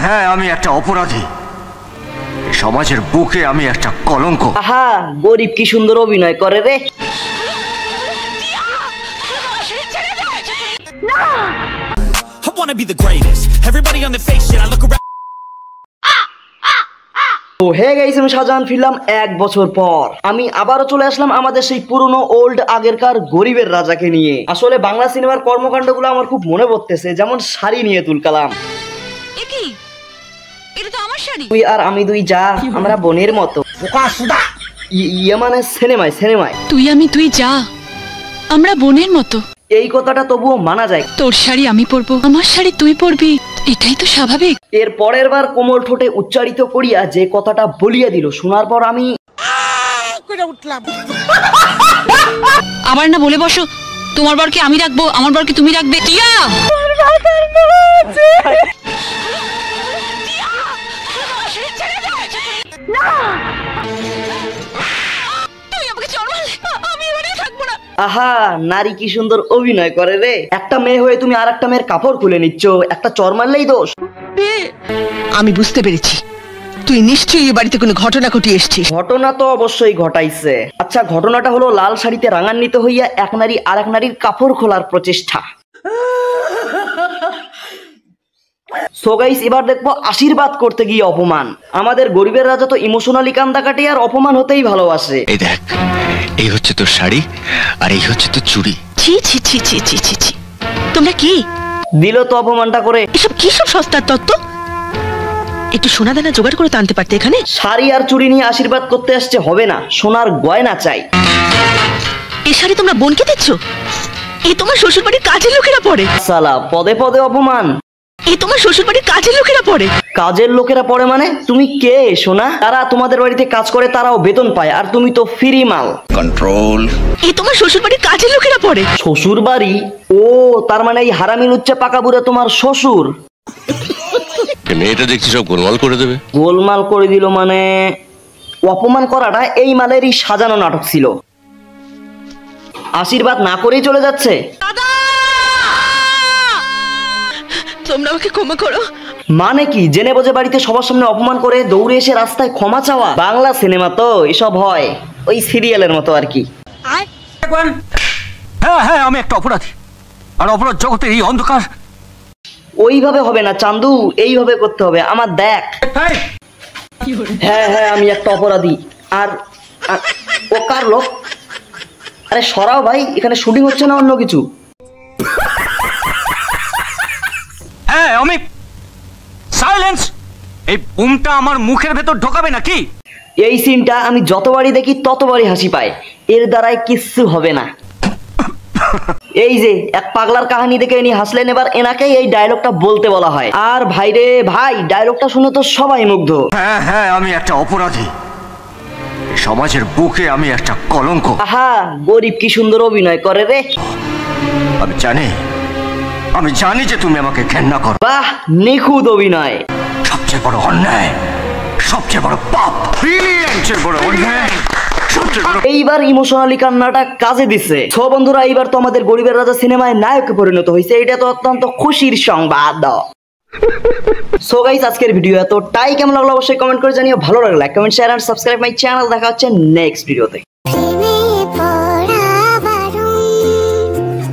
হ্যাঁ আমি একটা অপরাধী, সমাজের বুকে আমি একটা কলঙ্ক। আহা, গরিব কি সুন্দর অভিনয় করে রে। তো হে গাইস, আমি শাহজাহান ফিরলাম 1 বছর পর। আমি আবারও চলে আসলাম আমাদের সেই পুরনো ওল্ড আগেরকার গরিবের রাজাকে নিয়ে। আসলে বাংলা সিনেমার কর্মকাণ্ডগুলো আমার খুব মনে পড়তেছে, যেমন শাড়ি নিয়ে তুলকালাম। তুই আর আমি দুই যা, আমরা বোনের মতো। ইয়ে মানে সিনেমায় তুই যা, আমরা বোনের মতো। এই কথাটা তবুও মানা যায়। তোর শাড়ি আমি পরবো, আমার শাড়ি তুই পরবি, এটাই তো স্বাভাবিক। এর পরের বার কোমল ঠোঁটে উচ্চারিত করিয়া যে কথাটা বলিয়া দিল, শোনার পর আমি উঠলাম। আবার না বলে বসো, তোমার বরকে আমি রাখবো, আমার বরকে তুমি রাখবে। টিয়া আহা, নারী কি সুন্দর অভিনয় করে রে। একটা মেয়ে হয়ে তুমি আর একটা মেয়ের কাপড় খুলে নিচ্ছ, একটা চর মারলেই দোষ। আমি বুঝতে পেরেছি, তুই নিশ্চয়ই এই বাড়িতে কোনো ঘটনা ঘটিয়ে এসেছিস। ঘটনা তো অবশ্যই ঘটাইছে। আচ্ছা, ঘটনাটা হলো লাল শাড়িতে রাঙান্বিত হইয়া এক নারী আর এক নারীর কাপড় খোলার প্রচেষ্টা। সো গাইস, এবার দেখবো আশীর্বাদ করতে গিয়ে অপমান। আমাদের গরিবের রাজা তো ইমোশনালি কান্দা কাটে আর অপমান হতেই ভালোবাসে। এই দেখ, এই হচ্ছে তোর শাড়ি আর এই হচ্ছে তোর চুড়ি। ছি ছি ছি ছি ছি ছি ছি, তোমরা কি দিল তো অপমানটা করে। এসব কি সব সস্তার তত্ত্ব? একটু সোনা দানা জোগাড় করে তো আনতে পারতে এখানে। শাড়ি আর চুড়ি নিয়ে আশীর্বাদ করতে আসছে হবে না, সোনার গয়না চাই। এই শাড়ি তোমরা বোনকে দিচ্ছ? এই তোমার শ্বশুর বাড়ির কাজের লোকেরা পড়ে। সালা, পদে পদে অপমান। এই তোমার শ্বশুর বাড়ির কাজের লোকেরা পড়ে। কাজের লোকেরা পড়ে মানে? তুমি কে সোনা? তারা তোমাদের বাড়িতে কাজ করে, তারাও বেতন পায়, আর তুমি তো ফ্রি মাল। কন্ট্রোল। এই তোমার শ্বশুর বাড়ির কাজের লোকেরা পড়ে। শ্বশুর বাড়ি? ও, তার মানে এই হারামি লুচ্চা পাকা বুড়া তোমার শ্বশুর? মেয়েটা দেখছি সব গোলমাল করে দেবে। গোলমাল করে দিল মানে? অপমান করাটা এই মালেরই সাজানো নাটক ছিল। আশীর্বাদ না করেই চলে যাচ্ছে। তোমরা আমাকে ক্ষমা করো। মানে কি? জেনে বোঝে বাড়িতে সবার সামনে অপমান করে দৌড়ে এসে রাস্তায় ক্ষমা চাওয়া? বাংলা সিনেমা তো এসব হয়, ওই সিরিয়ালের মতো আর কি। হ্যাঁ হ্যাঁ, আমি একটা অপরাধী, আর অপরাধ জগতের এই অন্ধকার। ওইভাবে হবে না চান্দু, এইভাবে করতে হবে। আমার দেখ। হ্যাঁ হ্যাঁ, আমি একটা অপরাধী। আর ও কার লোক? আরে সরাও ভাই, এখানে শুটিং হচ্ছে না অন্য কিছু? হ্যাঁ আমি সাইলেন্স। এই বুমটা আমার মুখের ভেতর ঢোকাবে নাকি? এই সিনটা আমি যতবারই দেখি ততবারই হাসি পায়। এর দ্বারাই কিচ্ছু হবে না। এই যে এক পাগলার কাহিনী দেখে ইনি হাসলেন, এবার এনাকেই এই ডায়লগটা বলতে বলা হয়। আর ভাই রে ভাই, ডায়লগটা শুনে তো সবাই মুগ্ধ। হ্যাঁ হ্যাঁ, আমি একটা অপরাধী, সমাজের বুকে আমি একটা কলঙ্ক। আহা, গরিব কি সুন্দর অভিনয় করে রে। আমি জানি যে তুমি আমাকে ঘেন্না করো। বাহ, নিখুঁত অভিনয়। সবচেয়ে বড় অন্যায়, সবচেয়ে বড় পাপ, সবচেয়ে বড় অন্যায়। এইবার ইমোশনালি কান্নাটা কাজে দিছে। সো বন্ধুরা, এইবার তো আমাদের গরিবের রাজা সিনেমায় নায়কে পরিণত হয়েছে। এটা তো অত্যন্ত খুশির সংবাদ। সো গাইস, আজকের ভিডিও এতটাই। কেমন লাগলো অবশ্যই কমেন্ট করে জানিও। ভালো লাগলে like, comment, share and subscribe my channel. দেখা হচ্ছে নেক্সট ভিডিওতে।